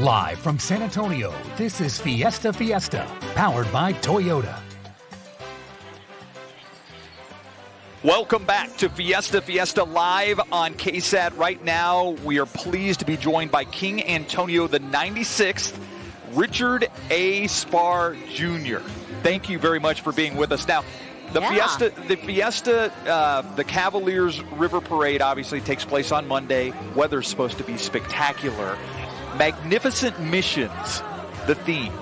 Live from San Antonio, this is Fiesta Fiesta, powered by Toyota. Welcome back to Fiesta Fiesta live on KSAT. Right now, we are pleased to be joined by King Antonio the 96th, Richard A. Spar Jr. Thank you very much for being with us. Now, the Cavaliers River Parade obviously takes place on Monday. Weather's supposed to be spectacular. Magnificent missions, the theme.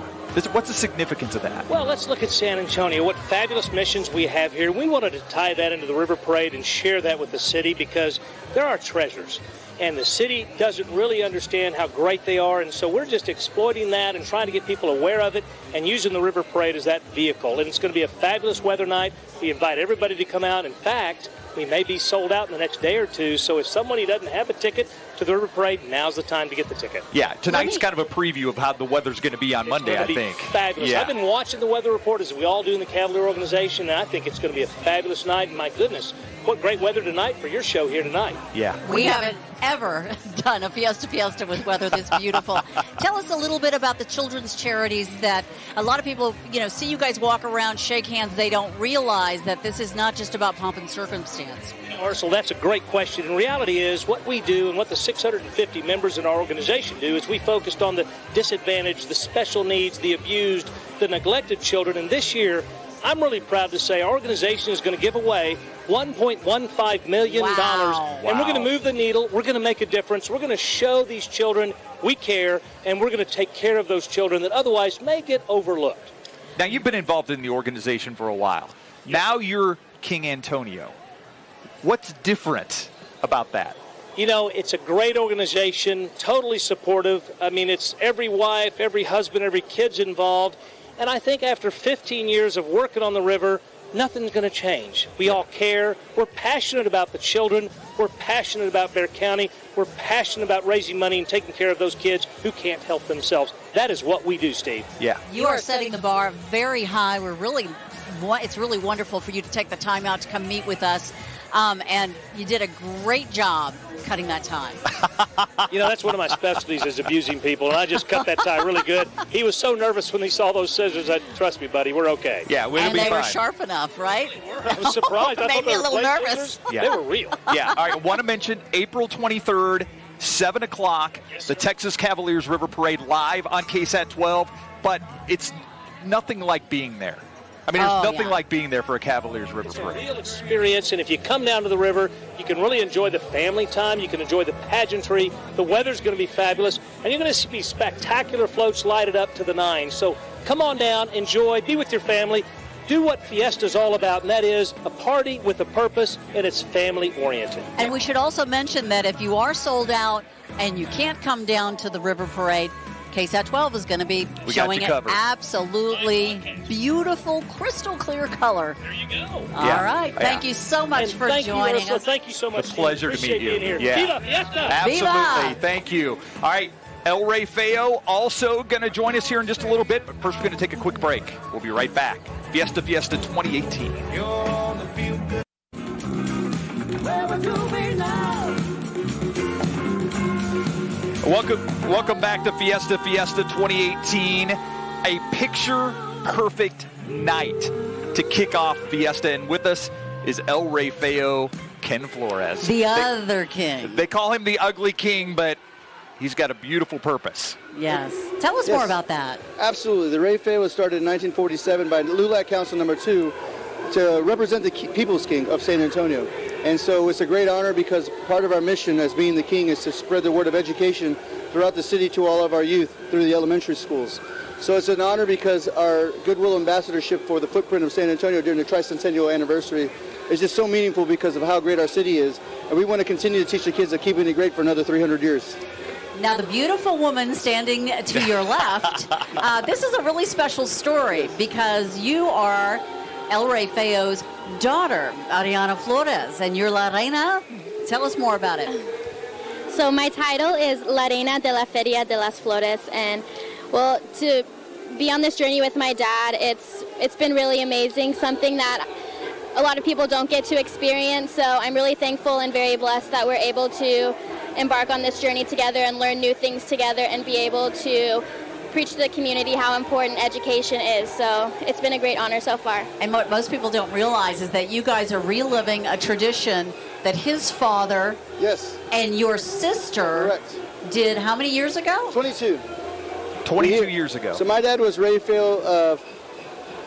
What's the significance of that? Well, let's look at San Antonio, what fabulous missions we have here. We wanted to tie that into the River Parade and share that with the city because there are treasures. And the city doesn't really understand how great they are, and so we're just exploiting that and trying to get people aware of it and using the River Parade as that vehicle. And it's going to be a fabulous weather night. We invite everybody to come out. In fact, we may be sold out in the next day or two, so if somebody doesn't have a ticket to the River Parade, now's the time to get the ticket. Yeah, tonight's kind of a preview of how the weather's going to be on Monday, I think. Fabulous. Yeah. I've been watching the weather report as we all do in the Cavalier organization, and I think it's going to be a fabulous night. And my goodness, what great weather tonight for your show here tonight. Yeah. We haven't ever done a Fiesta Fiesta with weather this beautiful. Tell us a little bit about the children's charities that a lot of people, see you guys walk around, shake hands. They don't realize that this is not just about pomp and circumstance. Ursula, that's a great question. And reality is what we do and what the 650 members in our organization do is we focused on the disadvantaged, the special needs, the abused, the neglected children. And this year, I'm really proud to say our organization is going to give away $1.15 million. Wow. And we're going to move the needle. We're going to make a difference. We're going to show these children we care, and we're going to take care of those children that otherwise may get overlooked. Now, you've been involved in the organization for a while. Yes. Now you're King Antonio. What's different about that? It's a great organization, totally supportive. I mean, it's every wife, every husband, every kid's involved. And I think after 15 years of working on the river, nothing's going to change. We all care. We're passionate about the children. We're passionate about Bexar County. We're passionate about raising money and taking care of those kids who can't help themselves. That is what we do, Steve. Yeah. You are setting the bar very high. It's really wonderful for you to take the time out to come meet with us. And you did a great job cutting that tie. That's one of my specialties is abusing people, and I just cut that tie really good. He was so nervous when he saw those scissors. Trust me, buddy, we're okay. Yeah, we'll be fine. And they were sharp enough, right? I was surprised. I Made me a little nervous. Yeah. They were real. Yeah, all right, I want to mention April 23rd, 7 o'clock, the Texas Cavaliers River Parade live on KSAT 12, but it's nothing like being there. I mean, there's nothing like being there for a Cavaliers River Parade. It's a real experience, and if you come down to the river, you can really enjoy the family time. You can enjoy the pageantry. The weather's going to be fabulous, and you're going to see spectacular floats lighted up to the nines. So come on down, enjoy, be with your family, do what Fiesta's all about, and that is a party with a purpose, and it's family-oriented. And we should also mention that if you are sold out and you can't come down to the River Parade, KSAT 12 is going to be showing it absolutely beautiful, crystal clear color. There you go. All right. Thank you so much for joining us. Thank you so much. It's a pleasure to meet you. Here. Yeah. Viva Fiesta. Absolutely. Viva. Thank you. All right. El Rey Feo also going to join us here in just a little bit, but first we're going to take a quick break. We'll be right back. Fiesta Fiesta 2018. Welcome back to Fiesta Fiesta 2018. A picture-perfect night to kick off Fiesta. And with us is El Rey Feo, Ken Flores. The other king. They call him the ugly king, but he's got a beautiful purpose. Yes. Tell us more about that. Absolutely. The Rey Feo was started in 1947 by LULAC Council Number 2 to represent the People's King of San Antonio. And so it's a great honor because part of our mission as being the king is to spread the word of education throughout the city to all of our youth through the elementary schools. So it's an honor because our goodwill ambassadorship for the footprint of San Antonio during the tricentennial anniversary is just so meaningful because of how great our city is. And we want to continue to teach the kids that keeping it great for another 300 years. Now, the beautiful woman standing to your left, this is a really special story because you are El Rey Feo's daughter, Ariana Flores, and you're La Reina. Tell us more about it. So my title is La Reina de la Feria de las Flores, and well, to be on this journey with my dad, it's been really amazing, something that a lot of people don't get to experience, so I'm really thankful and very blessed that we're able to embark on this journey together and learn new things together and be able to preach to the community how important education is. So it's been a great honor so far. And what most people don't realize is that you guys are reliving a tradition that his father and your sister did how many years ago? 22. 22 years ago. So my dad was Rey Feo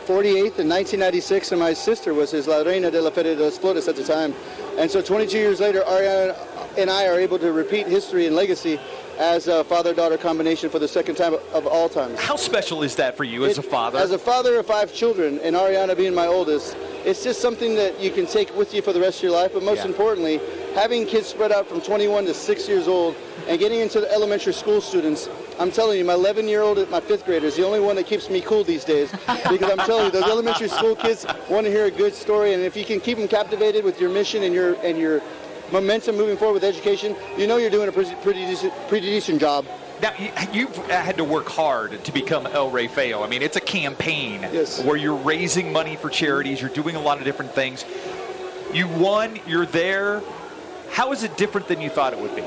48th in 1996, and my sister was his La Reina de la Feria de las Flores at the time. And so 22 years later, Ariana and I are able to repeat history and legacy as a father-daughter combination for the second time of all times. How special is that for you as a father? As a father of 5 children, and Ariana being my oldest, it's just something that you can take with you for the rest of your life, but most importantly, having kids spread out from 21 to 6 years old and getting into the elementary school students, I'm telling you, my 11-year-old and my 5th grader is the only one that keeps me cool these days, because I'm telling you, those elementary school kids want to hear a good story, and if you can keep them captivated with your mission and your momentum moving forward with education, you know you're doing a pretty decent job. Now, you've had to work hard to become El Rey Feo. I mean, it's a campaign where you're raising money for charities. You're doing a lot of different things. You won. You're there. How is it different than you thought it would be?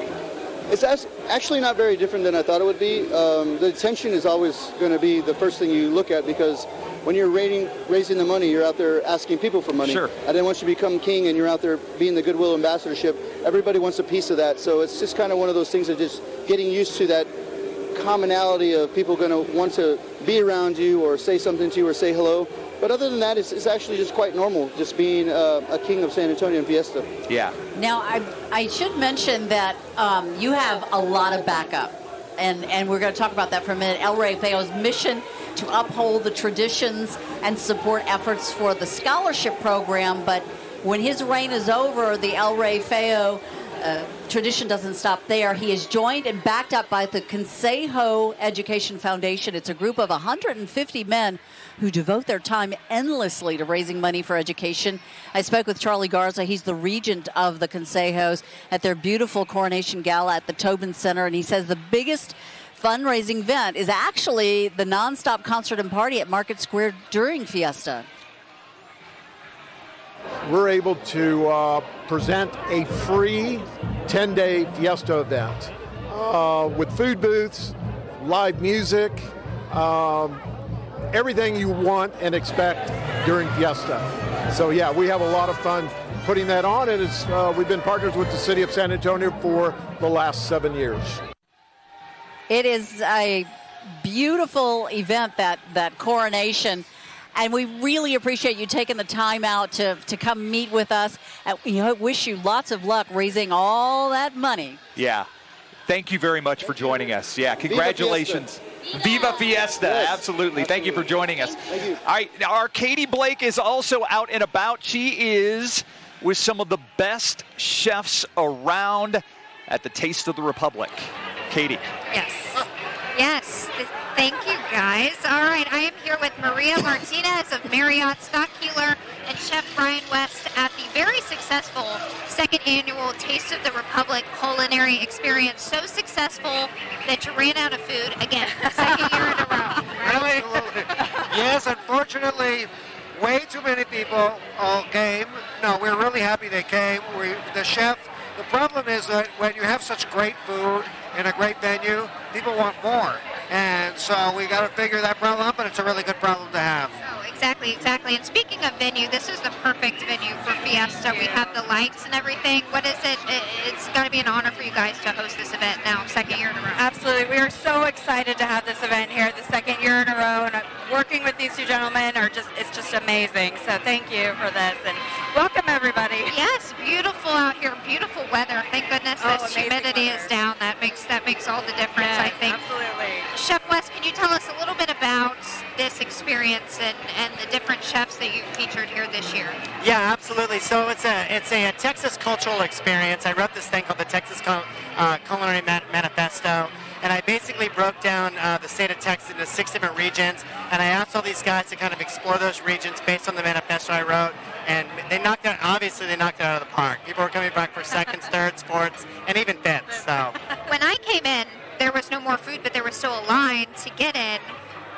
It's actually not very different than I thought it would be. The attention is always going to be the first thing you look at, because when you're raising the money, you're out there asking people for money. Sure. And then once you become king and you're out there being the goodwill ambassadorship, everybody wants a piece of that. So it's just kind of one of those things of just getting used to that commonality of people going to want to be around you or say something to you or say hello. But other than that, it's actually just quite normal, just being a king of San Antonio and Fiesta. Yeah. Now, I should mention that you have a lot of backup, and we're going to talk about that for a minute. El Rey Feo's mission to uphold the traditions and support efforts for the scholarship program, but when his reign is over, the El Rey Feo tradition doesn't stop there. He is joined and backed up by the Consejo Education Foundation. It's a group of 150 men who devote their time endlessly to raising money for education. I spoke with Charlie Garza. He's the regent of the Consejos at their beautiful coronation gala at the Tobin Center, and he says the biggest fundraising event is actually the nonstop concert and party at Market Square during Fiesta. We're able to present a free 10-day Fiesta event with food booths, live music, everything you want and expect during Fiesta. So yeah, we have a lot of fun putting that on, and it's, we've been partners with the city of San Antonio for the last 7 years. It is a beautiful event, that coronation. And we really appreciate you taking the time out to come meet with us. And we wish you lots of luck raising all that money. Yeah. Thank you very much for joining us. Yeah, congratulations. Viva Fiesta. Yes. Absolutely. Thank you for joining us. Thank you. All right, now our Katie Blake is also out and about. She is with some of the best chefs around at the Taste of the Republic. Katie. Yes. Yes. Thank you, guys. All right, I am here with Maria Martinez of Marriott Stock Keeler and Chef Brian West at the very successful second annual Taste of the Republic culinary experience. So successful that you ran out of food again, second year in a row. Right? Really? Yes, unfortunately, way too many people all came. No, we're really happy they came. The problem is that when you have such great food in a great venue, people want more. And so we got to figure that problem out, but it's a really good problem to have. Oh, exactly. And speaking of venue, this is the perfect venue for Fiesta. We have the lights and everything. What is it? It's got to be an honor for you guys to host this event now, second year in a row. Absolutely. We are so excited to have this event here the second year in a row. And working with these two gentlemen it's just amazing. So thank you for this. And welcome, everybody. Yes, beautiful out here. Beautiful weather. Thank goodness this humidity is down. That makes all the difference, yes, I think. Absolutely. Chef West, can you tell us a little bit about this experience and the different chefs that you've featured here this year? Yeah, absolutely. So it's a Texas cultural experience. I wrote this thing called the Texas Culinary Manifesto, and I basically broke down the state of Texas into 6 different regions, and I asked all these guys to kind of explore those regions based on the manifesto I wrote, and they knocked it out of the park. People were coming back for seconds, thirds, fourths, and even fifths. So when I came in, there was no more food, but there was still a line to get in.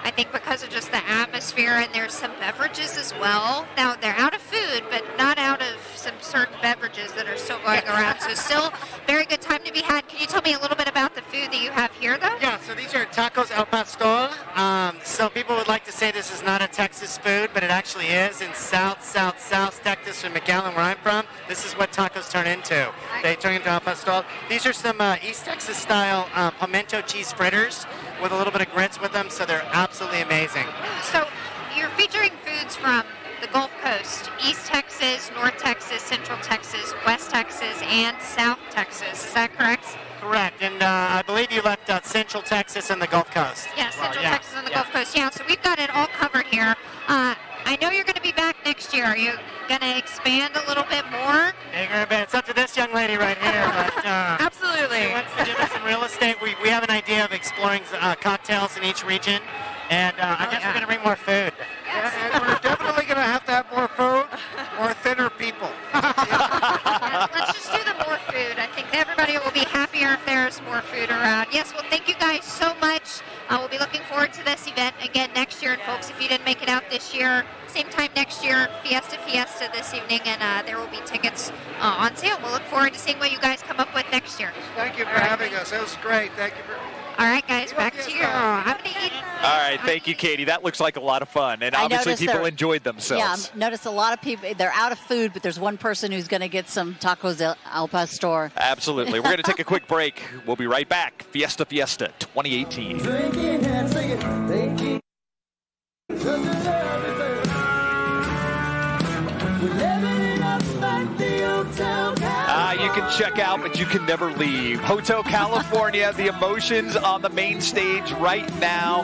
I think because of just the atmosphere, and there's some beverages as well. Now, they're out of food, but not out of some certain beverages that are still going around. So still very good time to be had. Can you tell me a little bit about the food that you have here, though? Yeah, so these are tacos al pastor. So people would like to say this is not a Texas food, but it actually is. In South Texas and McAllen, where I'm from, this is what tacos turn into. They turn into al pastor. These are some East Texas style pimento cheese fritters with a little bit of grits with them, so they're absolutely amazing. So you're featuring foods from the Gulf Coast, East Texas, North Texas, Central Texas, West Texas, and South Texas. Is that correct? Correct, and I believe you left Central Texas and the Gulf Coast. Yeah, Central Texas and the Gulf Coast. Yeah, so we've got it all covered here. I know you're going to be back next year. Are you going to expand a little bit more? It's up to this young lady right here. But, absolutely. She wants to give us some real estate. We have an idea of exploring cocktails in each region, and I guess we're going to bring more food. Yes. And we're definitely going to have more food or thinner people. Let's just do the more food. I think everybody will be happier if there's more food around. Yes, well, thank you guys so much. We'll be looking forward to this event again next year. And folks, if you didn't make it out this year, same time next year, Fiesta Fiesta this evening, and there will be tickets on sale. We'll look forward to seeing what you guys come up with next year. Thank you for having us. That was great. Thank you for. All right, guys, back to you. I'm going to eat. All right, thank you, Katie. That looks like a lot of fun, and obviously people enjoyed themselves. Yeah, notice a lot of people, they're out of food, but there's one person who's going to get some tacos al pastor. Absolutely. We're going to take a quick break. We'll be right back. Fiesta Fiesta 2018. You can check out, but you can never leave. Hotel California, the Emotions on the main stage right now,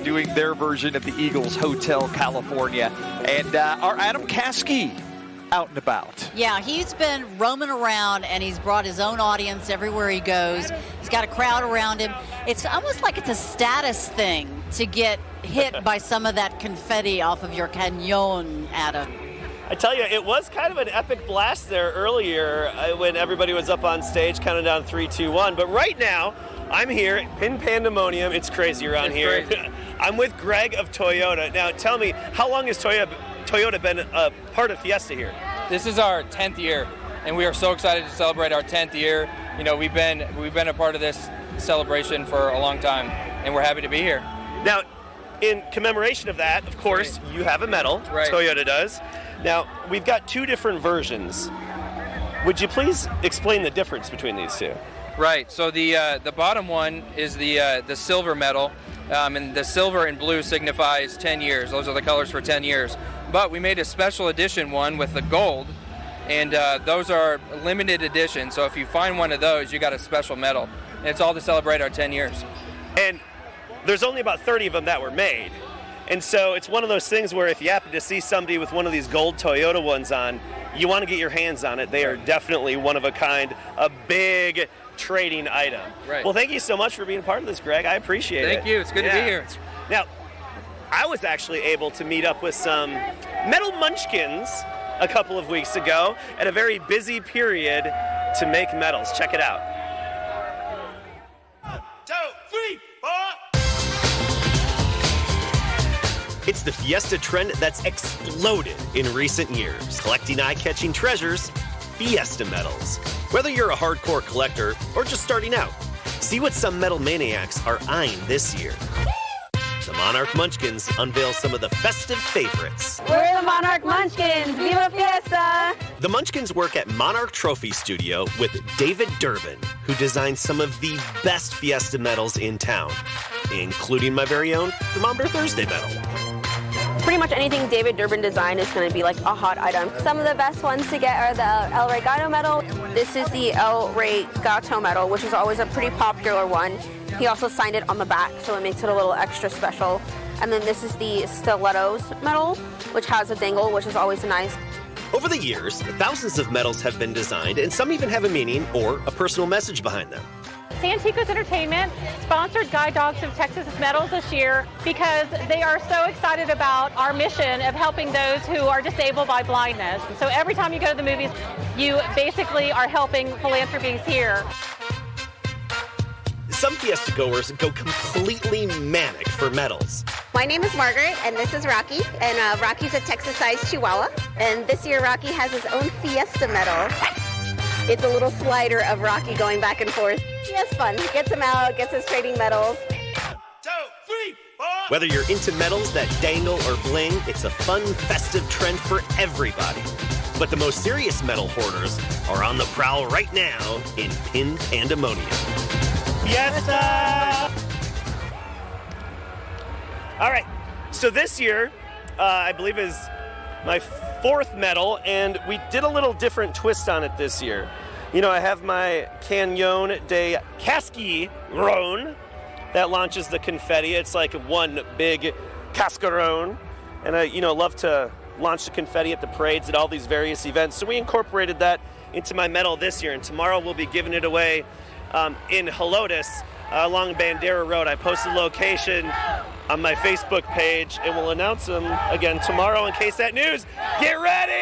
doing their version of the Eagles' Hotel California. And our Adam Caskey out and about. Yeah, he's been roaming around, and he's brought his own audience everywhere he goes. He's got a crowd around him. It's almost like it's a status thing to get hit by some of that confetti off of your canyon, Adam. I tell you, it was kind of an epic blast there earlier when everybody was up on stage, counting down 3, 2, 1. But right now, I'm here in Pandemonium. It's crazy around here. Crazy. I'm with Greg of Toyota. Now, tell me, how long has Toyota been a part of Fiesta here? This is our 10th year, and we are so excited to celebrate our 10th year. You know, we've been a part of this celebration for a long time, and we're happy to be here. Now, in commemoration of that, of course, you have a medal. Right. Toyota does. Now, we've got 2 different versions. Would you please explain the difference between these 2? Right. So the bottom one is the silver medal, and the silver and blue signifies 10 years. Those are the colors for 10 years. But we made a special edition one with the gold, and those are limited edition. So if you find one of those, you got a special medal. And it's all to celebrate our 10 years. And there's only about 30 of them that were made. And so it's one of those things where if you happen to see somebody with one of these gold Toyota ones on, you want to get your hands on it. They are definitely one of a kind, a big trading item. Right. Well, thank you so much for being a part of this, Greg. I appreciate it. Thank you. It's good to be here. Now, I was actually able to meet up with some metal munchkins a couple of weeks ago at a very busy period to make medals. Check it out. 1, 2, 3, 4. It's the Fiesta trend that's exploded in recent years. Collecting eye-catching treasures, Fiesta medals. Whether you're a hardcore collector or just starting out, see what some metal maniacs are eyeing this year. The Monarch Munchkins unveil some of the festive favorites. We're the Monarch Munchkins! Viva Fiesta! The Munchkins work at Monarch Trophy Studio with David Durbin, who designed some of the best Fiesta medals in town, including my very own Thermometer Thursday medal. Pretty much anything David Durbin designed is going to be like a hot item. Some of the best ones to get are the El Rey Gato medal. This is the El Rey Gato medal, which is always a pretty popular one. He also signed it on the back, so it makes it a little extra special. And then this is the Stilettos medal, which has a dangle, which is always nice. Over the years, thousands of medals have been designed, and some even have a meaning or a personal message behind them. Santikos Entertainment sponsored Guide Dogs of Texas medals this year because they are so excited about our mission of helping those who are disabled by blindness. So every time you go to the movies, you basically are helping philanthropies here. Some Fiesta goers go completely manic for medals. My name is Margaret, and this is Rocky, and Rocky's a Texas-sized Chihuahua, and this year Rocky has his own Fiesta medal. It's a little slider of Rocky going back and forth. He has fun. He gets him out, gets his trading medals. 2, 3, 4. Whether you're into medals that dangle or bling, it's a fun, festive trend for everybody. But the most serious medal hoarders are on the prowl right now in Pin Pandemonium. Fiesta! All right, so this year, I believe is my 4th medal, and we did a little different twist on it this year. You know, I have my Cañón de Cascarón that launches the confetti. It's like one big cascarón, and I, love to launch the confetti at the parades at all these various events. So we incorporated that into my medal this year, and tomorrow we'll be giving it away in Helotes along Bandera Road. I posted the location on my Facebook page, and we'll announce them again tomorrow in KSAT News. Get ready!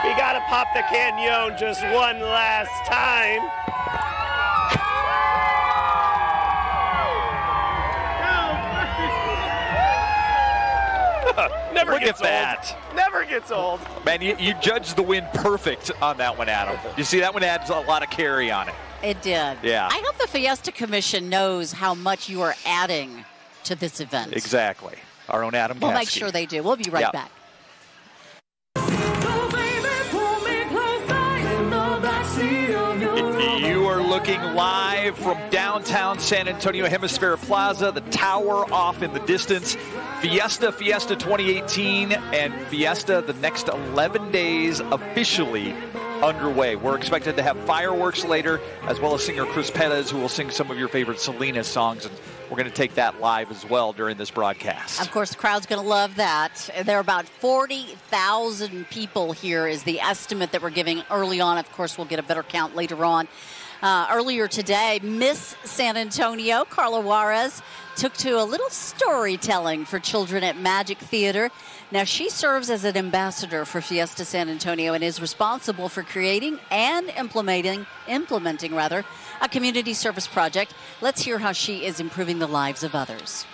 We gotta pop the Cañón just one last time. Never gets old. Never gets old. Man, you judged the win perfect on that one, Adam. You see, that one adds a lot of carry on it. It did. Yeah. I hope the Fiesta Commission knows how much you are adding to this event. Exactly. Our own Adam We'll Kasky. make sure they do. We'll be right back. You are looking live from downtown San Antonio, Hemisfair Plaza, the tower off in the distance. Fiesta Fiesta 2018 and Fiesta the next 11 days officially underway. We're expected to have fireworks later, as well as singer Chris Perez, who will sing some of your favorite Selena songs, and we're going to take that live as well during this broadcast. Of course, the crowd's going to love that. There are about 40,000 people here is the estimate that we're giving early on. Of course, we'll get a better count later on. Earlier today, Miss San Antonio, Carla Juarez, took to a little storytelling for children at Magic Theater. Now, she serves as an ambassador for Fiesta San Antonio and is responsible for creating and implementing a community service project. Let's hear how she is improving the lives of others.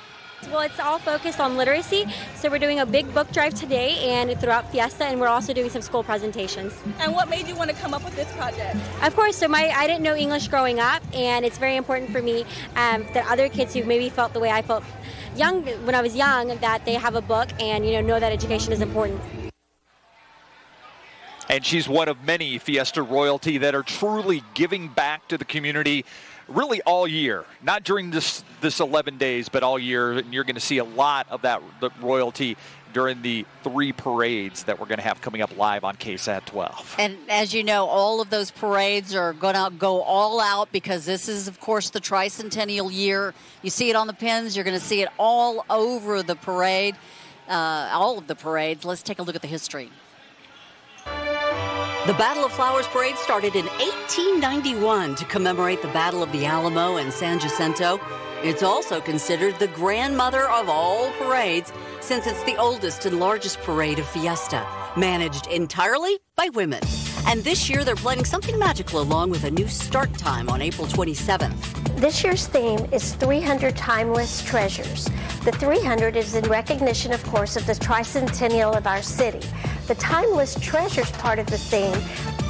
Well, it's all focused on literacy, so we're doing a big book drive today and throughout Fiesta, and we're also doing some school presentations. And what made you want to come up with this project? Of course, so I didn't know English growing up, and it's very important for me that other kids who maybe felt the way I felt when I was young, that they have a book and know that education is important. And she's one of many Fiesta royalty that are truly giving back to the community really all year, not during this 11 days, but all year. And you're going to see a lot of that royalty during the 3 parades that we're going to have coming up live on KSAT 12. And as you know, all of those parades are going to go all out because this is, of course, the tricentennial year. You see it on the pins. You're going to see it all over the parade, all of the parades. Let's take a look at the history. The Battle of Flowers Parade started in 1891 to commemorate the Battle of the Alamo and San Jacinto. It's also considered the grandmother of all parades since it's the oldest and largest parade of Fiesta, managed entirely by women. And this year they're planning something magical along with a new start time on April 27th. This year's theme is 300 Timeless Treasures. The 300 is in recognition, of course, of the tricentennial of our city. The Timeless Treasures part of the theme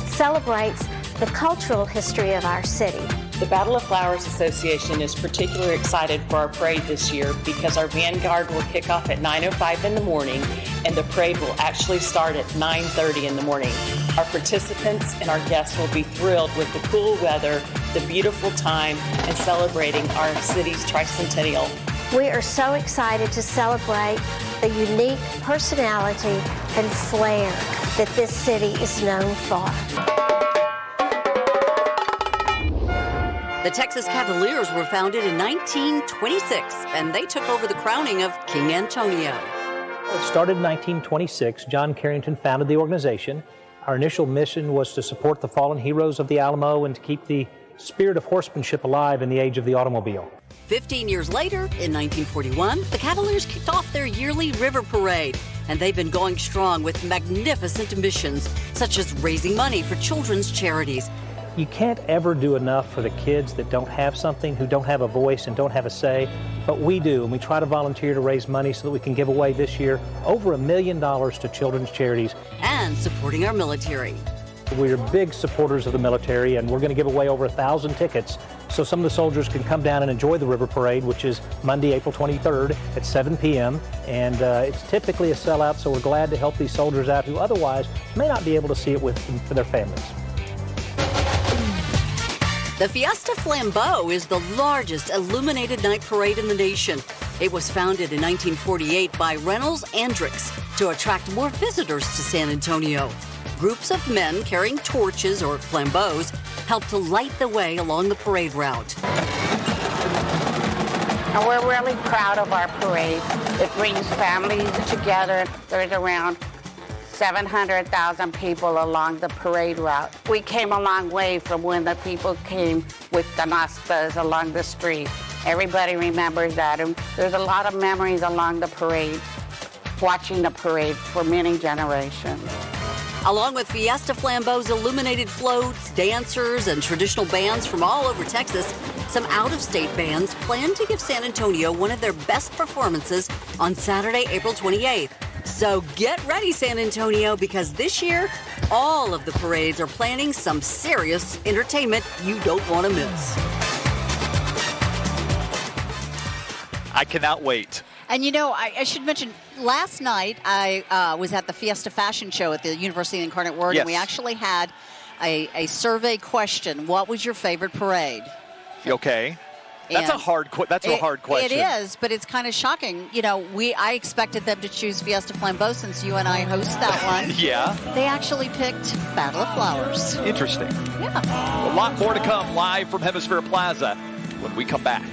celebrates the cultural history of our city. The Battle of Flowers Association is particularly excited for our parade this year because our vanguard will kick off at 9:05 in the morning and the parade will actually start at 9:30 in the morning. Our participants and our guests will be thrilled with the cool weather, the beautiful time, and celebrating our city's tricentennial. We are so excited to celebrate the unique personality and flair that this city is known for. The Texas Cavaliers were founded in 1926, and they took over the crowning of King Antonio. It started in 1926. John Carrington founded the organization. Our initial mission was to support the fallen heroes of the Alamo and to keep the spirit of horsemanship alive in the age of the automobile. 15 years later, in 1941, the Cavaliers kicked off their yearly River Parade, and they've been going strong with magnificent missions, such as raising money for children's charities. You can't ever do enough for the kids that don't have something, who don't have a voice and don't have a say, but we do, and we try to volunteer to raise money so that we can give away this year over $1 million to children's charities. And supporting our military. We're big supporters of the military, and we're going to give away over 1,000 tickets so some of the soldiers can come down and enjoy the River Parade, which is Monday, April 23rd at 7 p.m. And it's typically a sellout, so we're glad to help these soldiers out who otherwise may not be able to see it for their families. The Fiesta Flambeau is the largest illuminated night parade in the nation. It was founded in 1948 by Reynolds Andrix to attract more visitors to San Antonio. Groups of men carrying torches or flambeaus help to light the way along the parade route. And we're really proud of our parade. It brings families together. There's around 700,000 people along the parade route. We came a long way from when the people came with canastas along the street. Everybody remembers that, and there's a lot of memories along the parade, watching the parade for many generations. Along with Fiesta Flambeau's illuminated floats, dancers, and traditional bands from all over Texas, some out-of-state bands plan to give San Antonio one of their best performances on Saturday, April 28th. So get ready, San Antonio, because this year, all of the parades are planning some serious entertainment you don't want to miss. I cannot wait. And you know, I should mention, last night I was at the Fiesta Fashion Show at the University of Incarnate Word, and we actually had a survey question. What was your favorite parade? Okay. That's a hard question. It is, but it's kind of shocking. You know, I expected them to choose Fiesta Flambeau since you and I host that one. Yeah. They actually picked Battle of Flowers. Interesting. Yeah. A lot more to come live from Hemisfair Plaza when we come back.